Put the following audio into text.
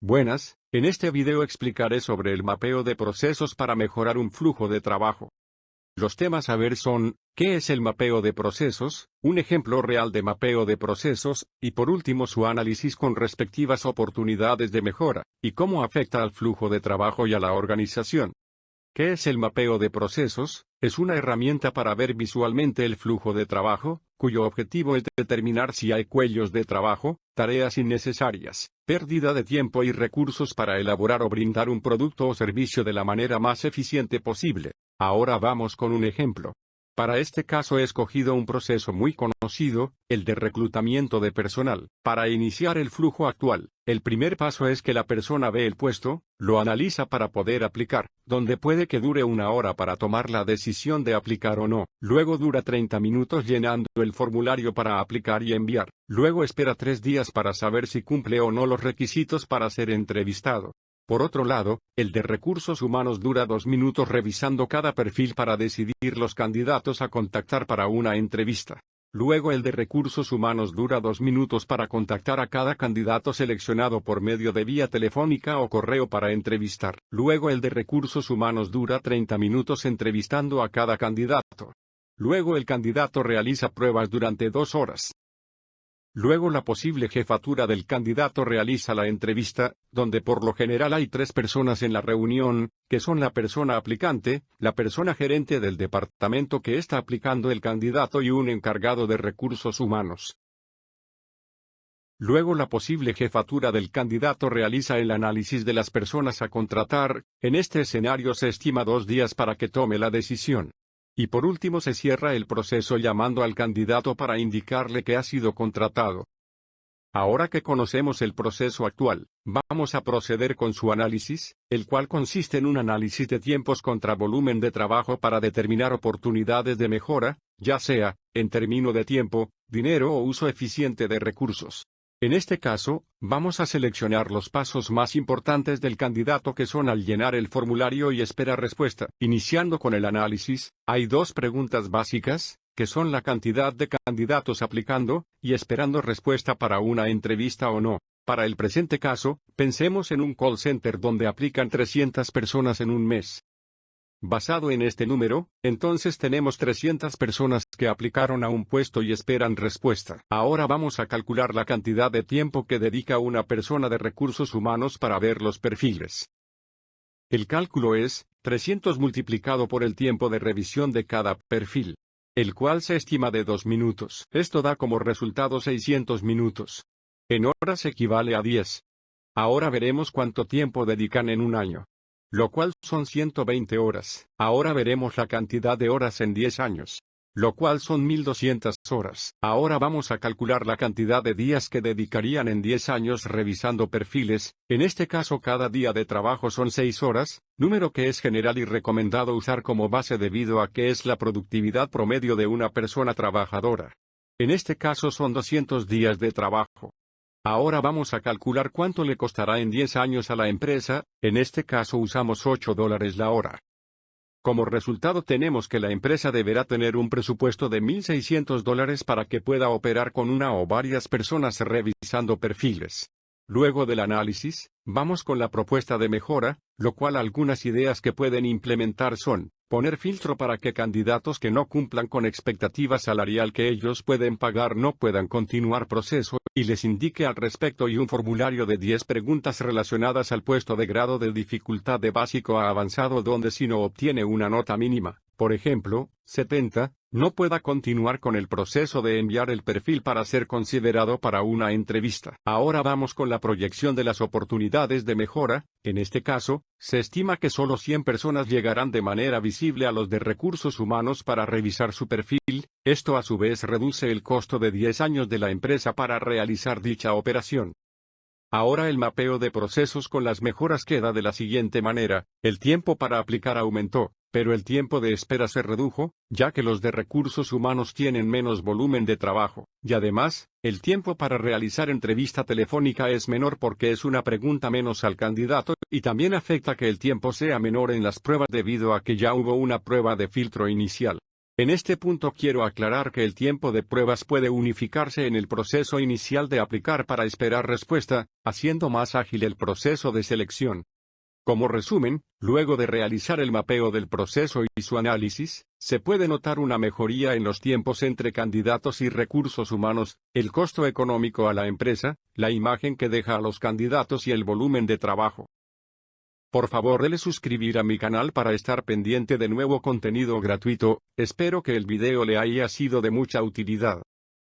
Buenas, en este video explicaré sobre el mapeo de procesos para mejorar un flujo de trabajo. Los temas a ver son, ¿qué es el mapeo de procesos?, un ejemplo real de mapeo de procesos, y por último su análisis con respectivas oportunidades de mejora, y cómo afecta al flujo de trabajo y a la organización. ¿Qué es el mapeo de procesos? Es una herramienta para ver visualmente el flujo de trabajo, cuyo objetivo es determinar si hay cuellos de trabajo, tareas innecesarias, pérdida de tiempo y recursos para elaborar o brindar un producto o servicio de la manera más eficiente posible. Ahora vamos con un ejemplo. Para este caso he escogido un proceso muy conocido, el de reclutamiento de personal. Para iniciar el flujo actual, el primer paso es que la persona ve el puesto, lo analiza para poder aplicar, donde puede que dure 1 hora para tomar la decisión de aplicar o no. Luego dura 30 minutos llenando el formulario para aplicar y enviar. Luego espera 3 días para saber si cumple o no los requisitos para ser entrevistado. Por otro lado, el de recursos humanos dura 2 minutos revisando cada perfil para decidir los candidatos a contactar para una entrevista. Luego el de recursos humanos dura 2 minutos para contactar a cada candidato seleccionado por medio de vía telefónica o correo para entrevistar. Luego el de recursos humanos dura 30 minutos entrevistando a cada candidato. Luego el candidato realiza pruebas durante 2 horas. Luego la posible jefatura del candidato realiza la entrevista, donde por lo general hay 3 personas en la reunión, que son la persona aplicante, la persona gerente del departamento que está aplicando el candidato y un encargado de recursos humanos. Luego la posible jefatura del candidato realiza el análisis de las personas a contratar, en este escenario se estima 2 días para que tome la decisión. Y por último se cierra el proceso llamando al candidato para indicarle que ha sido contratado. Ahora que conocemos el proceso actual, vamos a proceder con su análisis, el cual consiste en un análisis de tiempos contra volumen de trabajo para determinar oportunidades de mejora, ya sea, en términos de tiempo, dinero o uso eficiente de recursos. En este caso, vamos a seleccionar los pasos más importantes del candidato que son al llenar el formulario y esperar respuesta. Iniciando con el análisis, hay 2 preguntas básicas, que son la cantidad de candidatos aplicando, y esperando respuesta para una entrevista o no. Para el presente caso, pensemos en un call center donde aplican 300 personas en un mes. Basado en este número, entonces tenemos 300 personas que aplicaron a un puesto y esperan respuesta. Ahora vamos a calcular la cantidad de tiempo que dedica una persona de recursos humanos para ver los perfiles. El cálculo es 300 multiplicado por el tiempo de revisión de cada perfil, el cual se estima de 2 minutos. Esto da como resultado 600 minutos. En horas equivale a 10. Ahora veremos cuánto tiempo dedican en un año, lo cual son 120 horas. Ahora veremos la cantidad de horas en 10 años, lo cual son 1200 horas. Ahora vamos a calcular la cantidad de días que dedicarían en 10 años revisando perfiles, en este caso cada día de trabajo son 6 horas, número que es general y recomendado usar como base debido a que es la productividad promedio de una persona trabajadora. En este caso son 200 días de trabajo. Ahora vamos a calcular cuánto le costará en 10 años a la empresa, en este caso usamos $8 la hora. Como resultado tenemos que la empresa deberá tener un presupuesto de $1,600 para que pueda operar con una o varias personas revisando perfiles. Luego del análisis, vamos con la propuesta de mejora, lo cual algunas ideas que pueden implementar son: poner filtro para que candidatos que no cumplan con expectativa salarial que ellos pueden pagar no puedan continuar proceso, y les indique al respecto y un formulario de 10 preguntas relacionadas al puesto de grado de dificultad de básico a avanzado donde si no obtiene una nota mínima, por ejemplo, 70, no pueda continuar con el proceso de enviar el perfil para ser considerado para una entrevista. Ahora vamos con la proyección de las oportunidades de mejora. En este caso, se estima que solo 100 personas llegarán de manera visible a los de recursos humanos para revisar su perfil. Esto a su vez reduce el costo de 10 años de la empresa para realizar dicha operación. Ahora el mapeo de procesos con las mejoras queda de la siguiente manera: el tiempo para aplicar aumentó, pero el tiempo de espera se redujo, ya que los de recursos humanos tienen menos volumen de trabajo, y además, el tiempo para realizar entrevista telefónica es menor porque es una pregunta menos al candidato, y también afecta que el tiempo sea menor en las pruebas debido a que ya hubo una prueba de filtro inicial. En este punto quiero aclarar que el tiempo de pruebas puede unificarse en el proceso inicial de aplicar para esperar respuesta, haciendo más ágil el proceso de selección. Como resumen, luego de realizar el mapeo del proceso y su análisis, se puede notar una mejoría en los tiempos entre candidatos y recursos humanos, el costo económico a la empresa, la imagen que deja a los candidatos y el volumen de trabajo. Por favor dele suscribir a mi canal para estar pendiente de nuevo contenido gratuito. Espero que el video le haya sido de mucha utilidad.